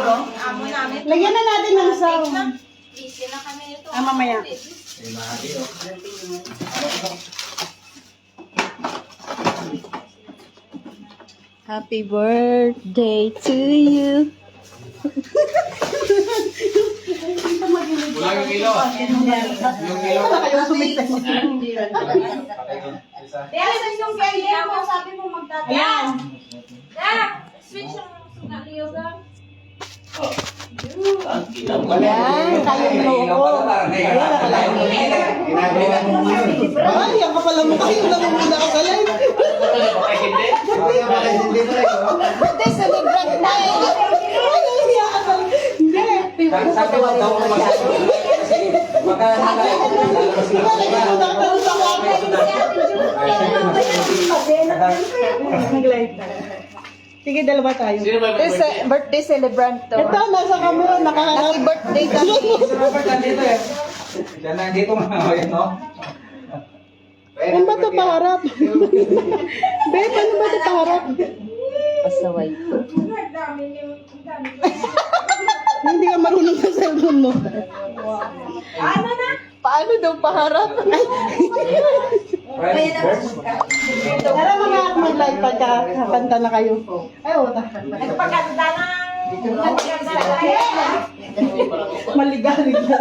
Amo namin. Lagyan na natin ng sound. Busy na kami ito. Mamaya. Happy birthday to you. Wala yung kilo. Yung kilo. Wala kayong sumita. Kaya yung candy ako, sabi mo magdadaan. Ayan. Switch yung sunaliyo ka. Ayan, tayong loko. Ay, ang kapal mo kasi yung namumula ka sa live. Birthday celebrant tayo. Ay, siya ka sa... Hindi. Sabi mo daw kung masasabi. Nag-live na. Sige, dalawa tayo. Birthday celebrant to. Ito, nasa camera, Happy nakaharap. birthday kami. Dito eh. Diyan na, dito mga yun, no? Ano ba ito paharap? Be, paano ba ito paharap? Pasaway. Hindi ka marunong sa cellphone mo. Ano na? Paano daw paharap? Tara mga mag-live pagka kakanta na kayo. Ay, wala. Nagpaganda na. Nagpaganda na. Maligalig na.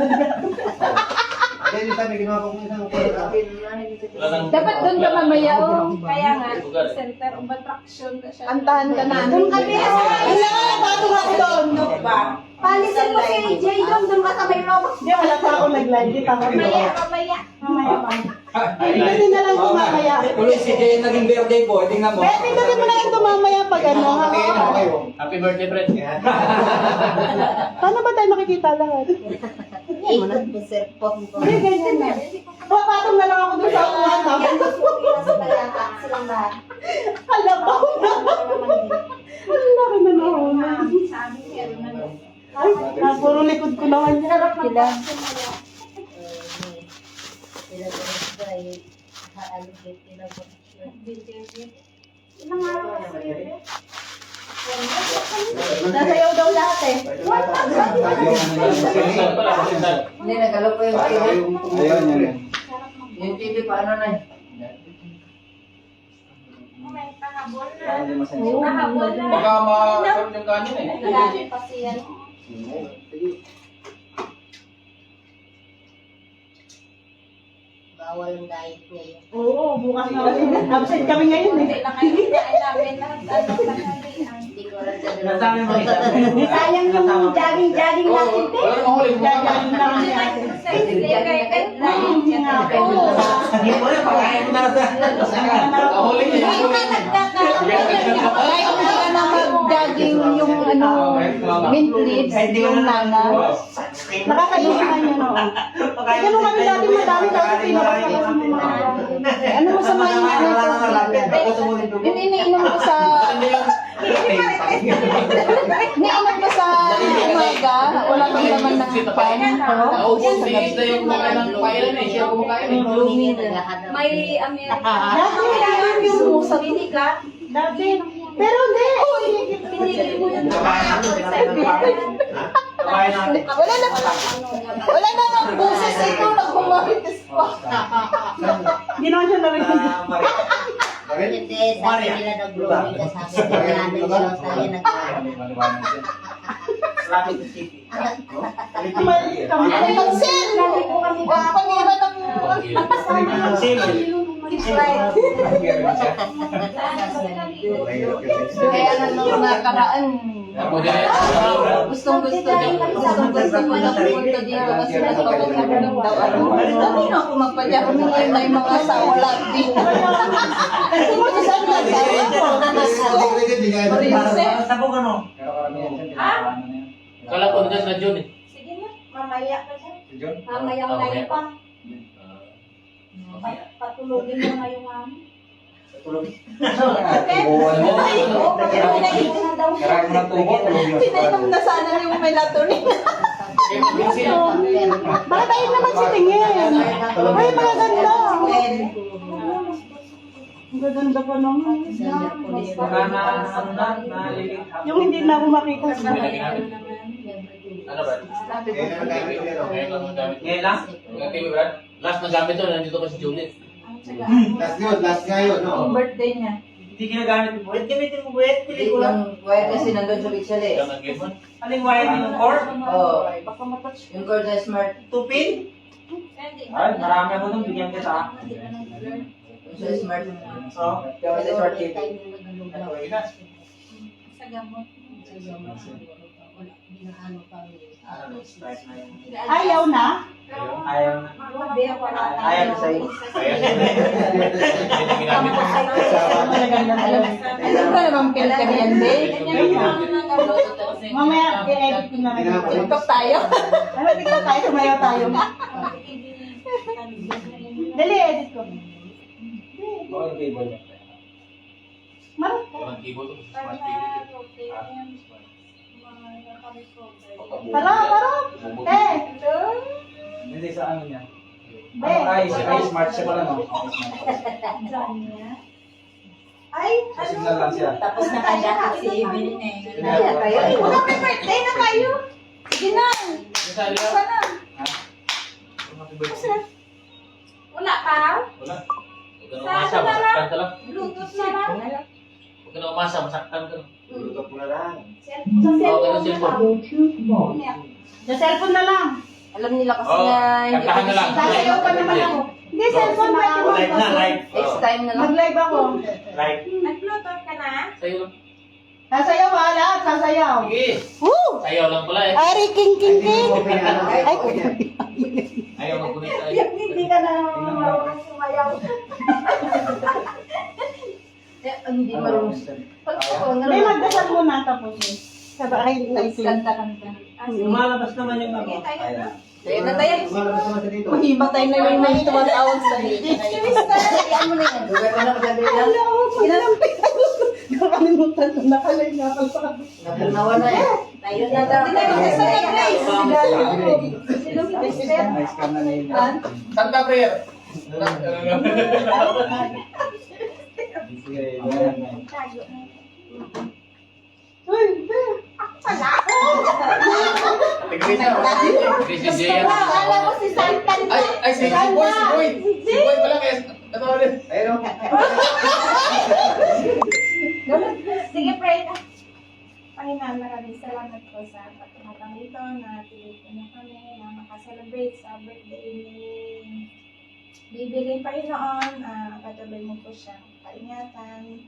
Dapat doon ka mamaya, oh. Kaya nga, center of attraction na siya. Kantahan ka na. Doon kami. Wala, bago nga doon. Palisan mo si AJ doon. Doon ka sa may robot. Hindi, wala pa ako nag-live. Di pa ako. Mamaya. Mamaya pa. Hindi na lang tumamaya. Tuloy si Jay naging birthday po. Tingnan mo. Be, tingnan mo na yung tumamaya pag ano. ha? Happy birthday, Fred. Paano ba tayo makikita lahat? Hindi, ganyan na. Papatong na lang ako doon sa uwan. Silang lahat. Kalabaw na. Ang laki na nauna. Sabi niya, Ay, puro likod ko naman. Sila. Ilang araw na sa iyo? Nasayaw daw lahat eh. Hindi, nagalaw po yung TV. Ayun, yan. Yung TV, paano na eh? May pahabol na. Pahabol na. Baka masarap yung kanin eh. Nagdali pa siya. Bawal ang diet ngayon. Oo, bukas na kasi. Absent kami ngayon eh. Hindi na kayo kinain namin na tanghalian. Hindi ko alam sa Nasami mo isa. Sayang yung jogging-jogging natin. te. Wala namang ulit. Jogging lang natin. Hindi mo rin, pakain mo na sa... Ahuli niya. Ay, kung ka na mag-jogging yung ano, mint leaves, yung nana. Nakakalimutan yun, no? Kaya nung kami dati madami kasi pinapakain mo mga... Ano masama yung ano? Iniinom ko sa... Iniinom ko sa umaga. Wala kang laman ng pan. Naubos si Ita yung kumakain ng kailan eh. Siya kumakain eh. May Amerika. Dati yung musang ka. Dati. Pero hindi. Pinigil mo yun. Wala na ng buses ito. Nagkumarites pa. Hindi naman siya narinig. Hindi, sabi nila nag-blooming ka sabi nila natin lang tayo Ay, pansin! Panira ng... Kaya na nung nakaraan, gustong gusto mo na pumunta dito kasi nagpapagamdam daw ako. Dami na ako magpadya, humingi na yung mga asawa lahat dito. Kasi mo saan na asawa ko? Princess. Kala ko dyan na June eh. Sige na, mamaya ka siya. June? Mamayang Okay. na pa. Patulogin mo ngayong mami. Karang na tubo. Pinainom na sana yung melatonin. Bakit tayo naman si Tingin? Ay, mga ganda. Ang gaganda pa naman. Nalilit. Yung hindi na ako makita. Ano ba? Ngayon lang? Last na gamit to, nandito pa si Juliet. Last nga yun, no? Yung birthday niya. Hindi ginagamit mo. Buwet gamitin mo, buwet. Yung wire kasi nandun sa pixel eh. Aling wire yung core? Oo. Yung cord na smart. Tupin? Ay, marami ako nung bigyan kita. Yung sa smart. So, Yung sa smart kit. Ayaw na? Ayaw na. Ayaw na sa'yo. Alam ko naman pil ka niyan, babe. Mamaya, i-edit ko na lang. TikTok tayo. Ano, tignan tayo, sumayaw tayo. Dali, edit ko. Marot ka. Tara, marot. Hindi sa ano niya. Be. Ay, smart siya pala, no? Ay, Signal lang siya. Tapos nakadakit si Evelyn eh. Wala may birthday na kayo. Sige na. Sasali ka? Sana. Ha? Wala pa? Wala. Huwag ka na umasa, masaktan ka lang. Bluetooth na lang. Huwag ka na umasa, masaktan ka lang. Bluetooth na lang. Oo, ganun cellphone. Sa cellphone na lang. Alam nila kasi Oo, na kantahan na lang. Sasayaw pa naman ako. Hindi, cellphone pwede mo. Live na, live. next time na lang. Mag-live ako. Live. Nag-bluetooth ka na? Sa'yo lang. Sasayaw ha, lahat. Sasayaw. Sige. Woo! Sayaw lang pala eh. Ari, king, king, king. Ay, Ayaw mag-gunit tayo. Hindi ka na marunong sumayaw. Hindi marunong. Hindi, magdasal muna tapos. Sabay, Kanta-kanta. Lumalabas naman yung ano. Kaya na tayo. Lumalabas naman sa dito. Mahimatay na yung may tumatawag sa hate. Kaya mo na yan. Lugar ka na maganda yan. Nakalimutan ko, nakalay nga ako sa Napunawa na yan. Tayo na daw. Nice ka na nila. Santa prayer. Akala ko si Santan. Ay, si Boy. Si Boy pala kaya. Ito ulit. Ayun. Sige, pray na. Panginoon, maraming salamat po sa pagkamatang ito na pilitin niyo kami na makaselebrate sa birthday ni Bibili, Panginoon. Patuloy mo po siyang kaingatan.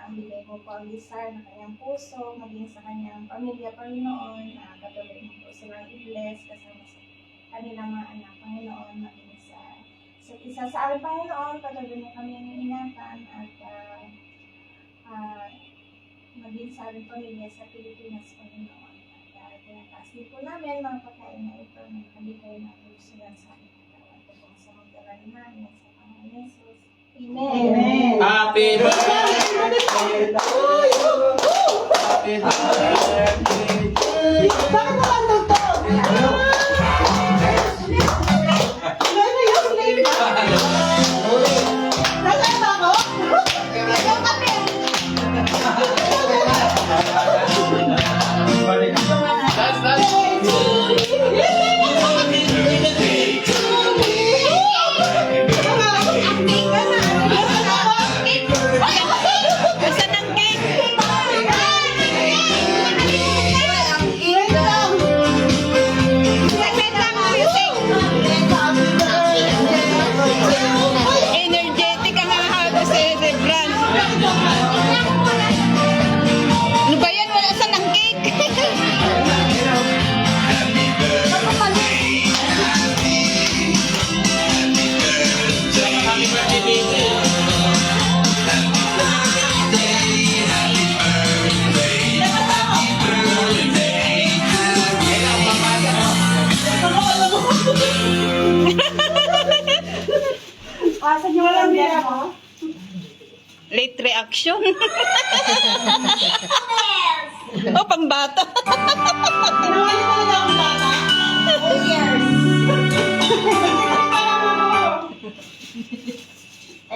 Bigay mo po ang desire ng kanyang puso, maging sa kanyang pamilya, Panginoon. Patuloy mo po silang i-bless kasama sa kanilang mga anak, Panginoon, maging sa isa sa amin, Panginoon. Patuloy mo kami ingatan at maging sa aming pamilya sa Pilipinas, Panginoon. At pinatasin po namin mga pagkain na ito na nabigay na lusulan sa aming katawan. Ito po sa magdalari namin sa Panginoon Jesus. Amen. Amen. Happy birthday. Happy birthday. Bakit naman to? Ano yung name? Nasaan ba ako? Ayaw kami. Energetic ang hahalo sa Rebran. Ano ba yan? Wala saan ang cake? Asan yung order mo? Late reaction. Oh, pambata. Ginawa niyo talaga ang bata? Oh, yes.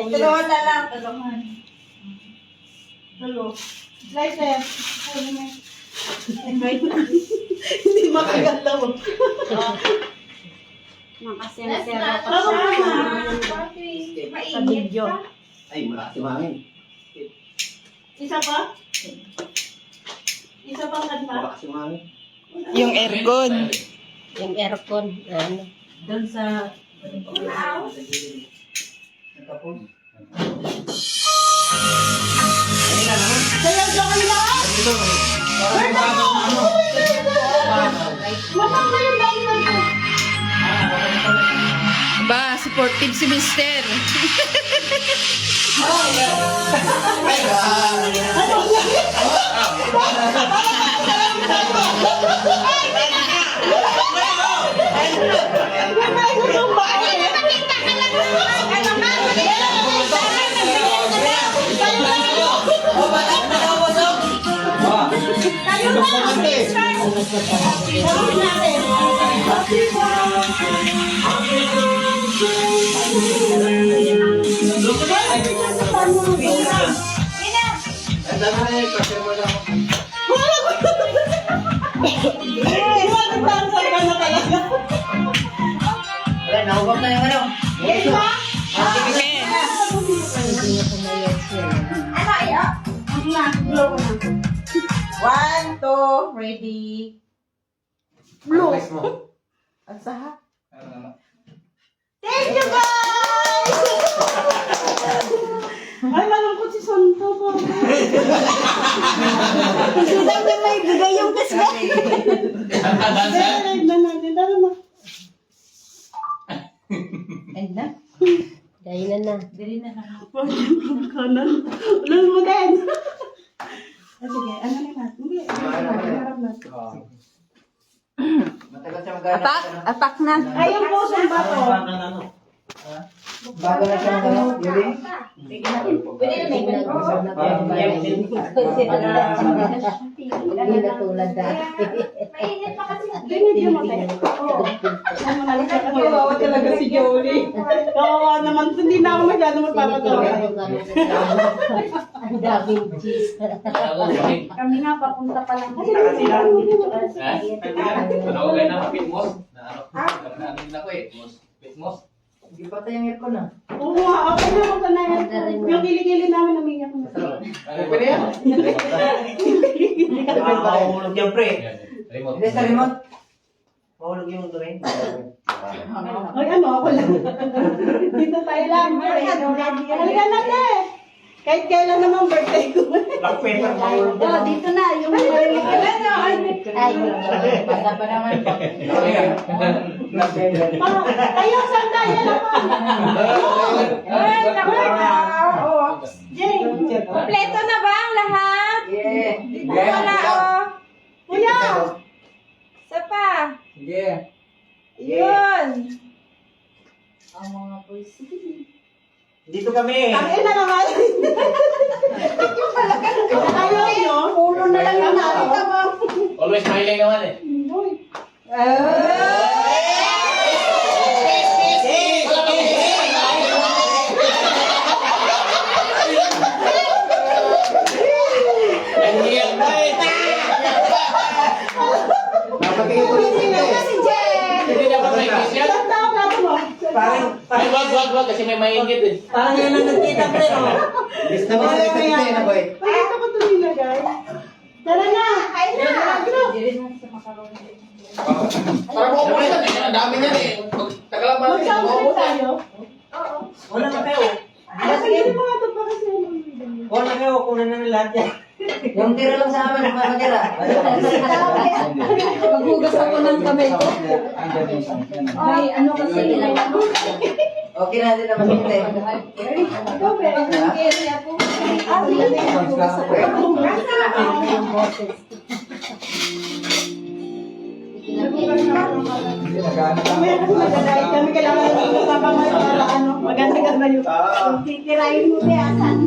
Tulungan na lang, tulungan. Hello. Slicer. Hindi makagalaw. Nakasensera pa Ano siya. Sa video. Ay, malaki mangin. Isa pa? Isa pang kanta? Malaki mangin. Yung aircon. Yung aircon. Ano? Doon sa... Sayaw ka kami lahat! Mamang na yung dahil ko. Ba, supportive si Mister. Wala, nahubak na yung ano. Okay. One, two, ready. Blue. At saha? Thank you, guys! Ay, malungkot si Santo po. Hindi daw na may bigay yung kasga. Live na natin. Tara na. End na? Dahil na. Dili na lang. Kanan. Ulan mo din. Sige, ano na natin? Hindi, harap natin. Matagal siya magana. Atak na. Ayun po, saan ba to? Bago na siya magana. Yuli? Hindi na tulad dati. Mainit pa kasi. Hindi mo tayo. Oo. Kawawa talaga si Jolie. Kawawa naman. Hindi na ako masyado magpapatawa. Ang daming cheese. Kami nga papunta pa lang. Ano kayo na pitmos? Na ko eh. Pitmos. Hindi pa tayong aircon na. Oo nga, ako na ako sanay. Yung kilikili namin umiyak na. Pwede yan. Mahulog yung pre. Remote. Hindi sa remote. Mahulog yung drain. Ay, ano, ako lang. Dito tayo lang. Halika natin. Kahit kailan naman birthday ko. Black pepper mahulog. Oh, dito na. Yung marinig ka na. Ay, Basta pa naman. Ayaw, saan tayo naman? Ay, naku. Jay. Kompleto na ba ang lahat? Yeah. Wala, oh. Kuya. Isa pa. Yeah. Yun. Ang mga boys. Dito kami. Ang ina naman. Ayaw nyo. ulo na lang yung nakita mo. Always smiling naman eh. Napatingin ko dito. Si Jen. Hindi dapat may kiss yan. Ilang taon na ito mo? Ay, wag kasi may maingit eh. Parang yan ang nagkita pre, no? Gusto mo sa ikot na, boy. Pakita ko ito nilagay. Tara na. Ay na. Dili na sa makaroni. Para mo ko yan eh. Ang dami yan eh. Tagalang pa natin. Magkakalit tayo. Wala na kayo. Sige, mga ito pa kasi. Wala na kayo, kunan na lahat yan. Yung tira lang sa amin, matira. Maghugas ako ng kamay ko. May ano kasi ilang ano. Okay na din naman ito. Yung boses. Mamaya kasi magdadahit kami. Kailangan natin kasama ngayon para ano. Maganda-ganda yung titirahin mo na asan.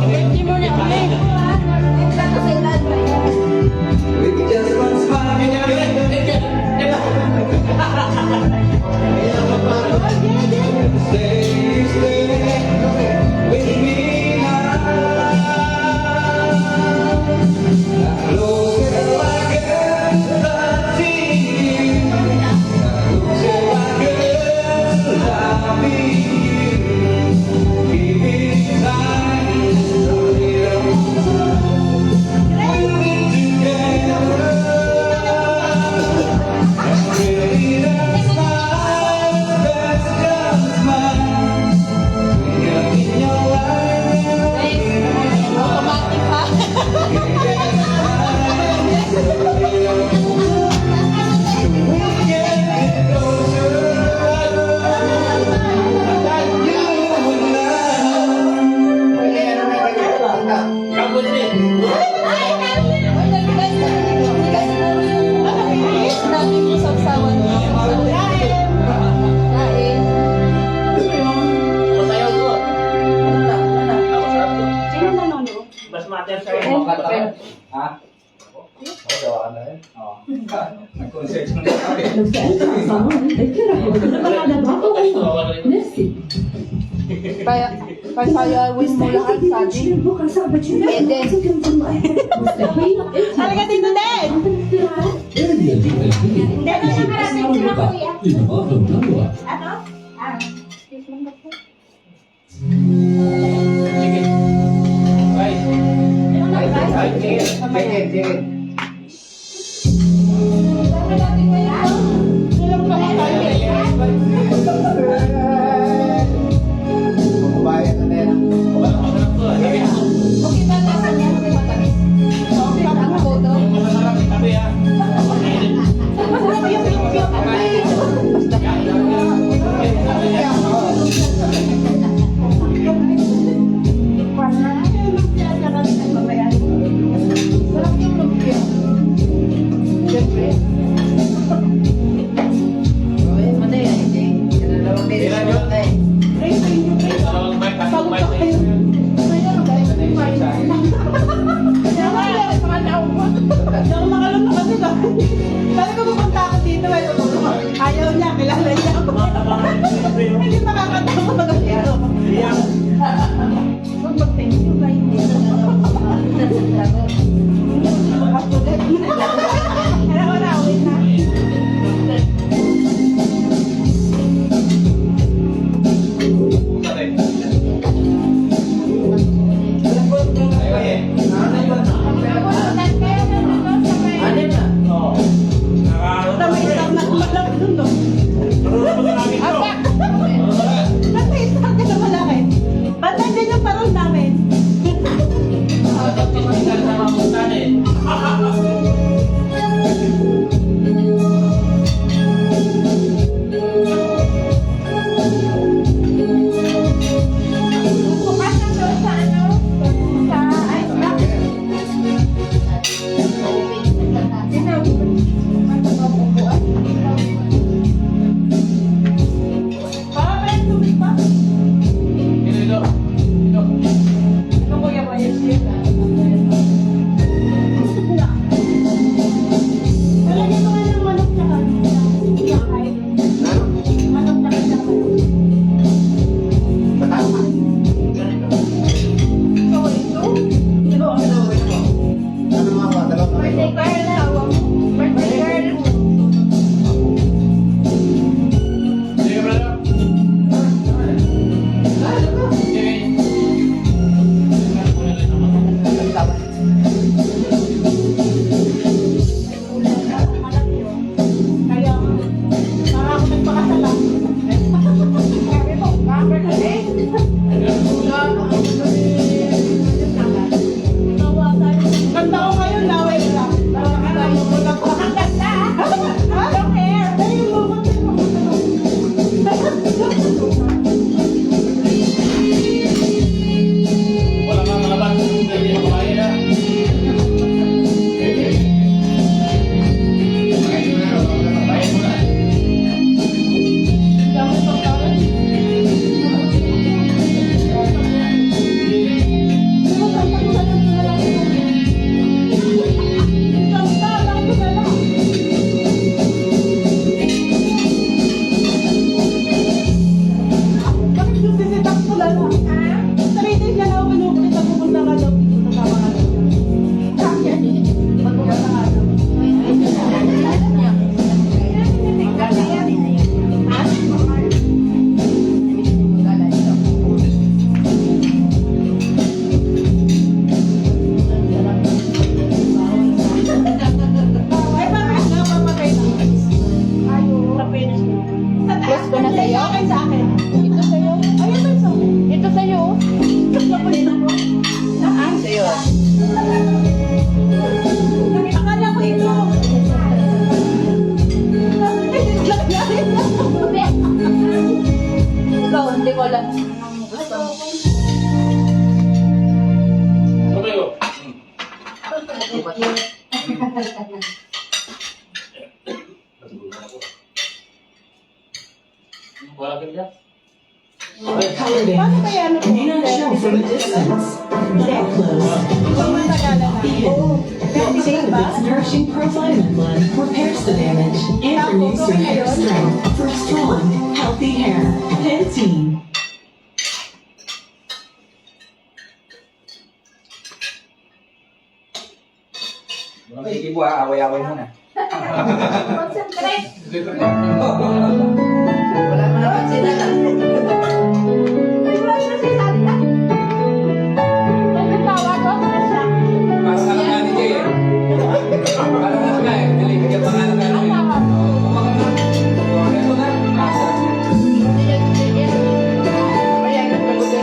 Hindi mo na kami. Automatic ha? Namin yung sausawan mo. Kain. Sino nanonood? Mas matter sa Ha? Oo, dawa ka na rin. Oo. Nag-concert mo na kami. Kaya sayawin mo lahat sabi. Eden. Talaga dito din! Hindi na nakarating sila kuya. Ano? Excuse me po. Sige. Bye. Bye. Sige. Sige. Ilang pa nga tayo? Kumabayan na yan. Okay ba lasa niya? Matamis. Okay ang photo. Masarap itabi ha. Sarap yung lumpia. Siyempre. Madaya, hindi. Ilan yun? Dalawang mic, tatlong mic. Hindi ako makalam na kasi dahil. Sabi ko pupunta ako dito. Ayaw niya, kilala niya ako. Hindi makakatawa na dito. Huwag mag-thank you ba? Hindi na nakapulit. Alam ko na, wait na. Basta may isang malaki dun, no? Basta may isang ka na malaki. Ba't nandiyan yung parol namin? Bukas na doon sa ano? Sa ice block. Para ba yung tubig pa? Ito. Ito kuya ba yung shit? Talagyan ko nga ng manok tsaka manok tsaka Birthday girl na ako. Birthday girl. Sige, brother. Kaya, para ako nagpakasala. Sabi ko, birthday. Ganda ko ngayon, laway ka. Ang ganda. Long hair. Wala kang malaban. Hindi mo kumain na. Kumain mo na. Akin sa akin. Ito sa'yo. Ayun ba sa akin? Ito sa'yo. Sa'yo. Akala ko ito. Ikaw, hindi ko alam ang gusto mo. Paano kaya ano po? May not show from a distance. Now close. Ikaw matagalan na. Same its nourishing pro-vitamin blend repairs the damage and renews your hair strength for strong, healthy hair. Pantene. Sige po, away-away muna. Concentrate. Wala mo naman sila lang. Wala siya si Santa. May tawag ko. Parang anak nga ni Jay eh. Parang anak nga eh. Dali, bigyan pa nga anak nga ni Jay. Ito na. Kaya nagpagod.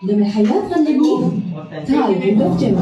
لما الحياة غلبوه تعالوا دكتور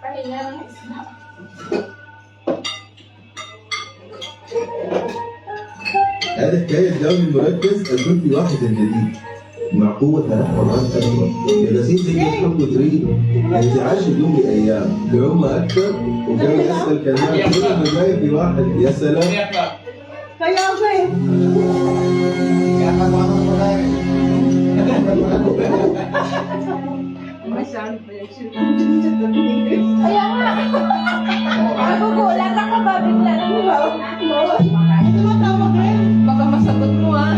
pahinga ng isda. هذا حكاية الدوري المركز الجزء واحد جديد مع قوة تنحر مرات ثانية يغسيل زي الحب وتريد انتعاش اليوم لأيام لعمة أكثر وكان أسهل كلام كل البداية في واحد يا سلام Kaya ako eh. Kaya pag-wala mo tayo. Kaya nga. Nagugulat ako ba bigla na Tumatawag ka eh. Baka masagot mo ah.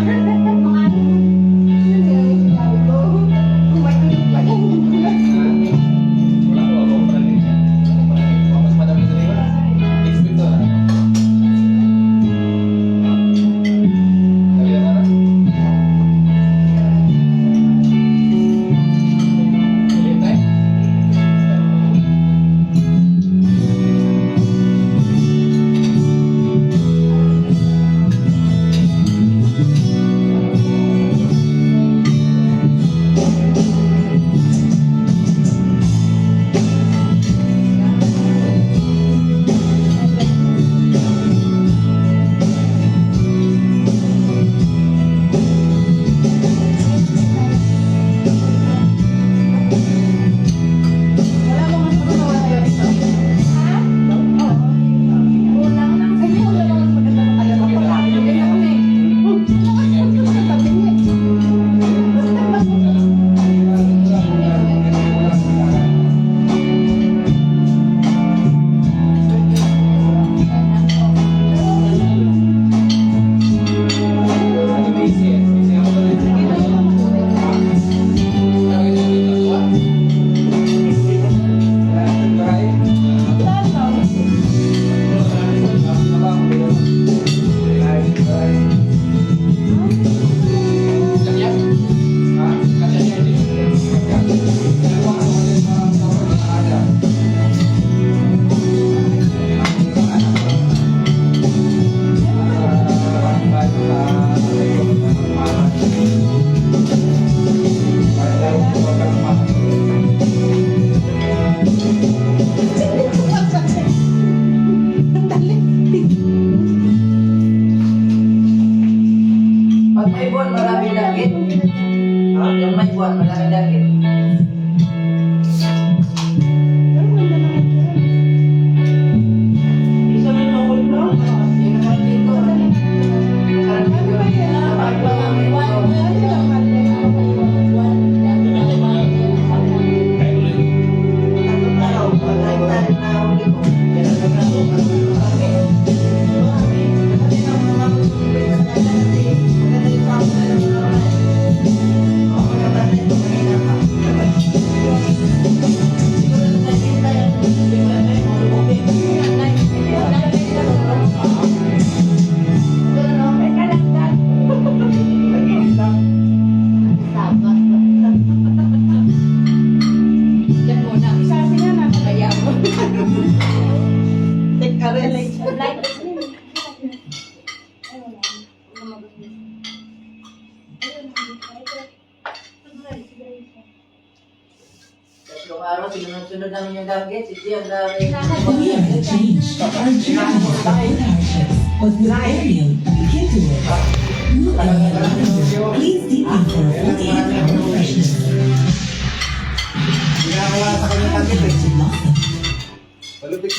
Mas madami sa liwa. Expect to na. Sabi na na. Ulit tayo. Pag may buwan, marami dagit. Yung may buwan, marami dagit. Isa na yung ulit mo? Yun naman dito. Sarap dito. Pag marami buwan, yan muna. Sabi nga na. Kaya mo. Take a rest. Tatlong araw, sinunod-sunod namin yung dagit. Hindi, ang dami. We are the change. Our journey has been hardships, but with Ariel, we can do it. New Ariel Lavender. Please deep in for a 48-hour freshness. Ginagawa sa kanya tagit eh. To blossom. Malupit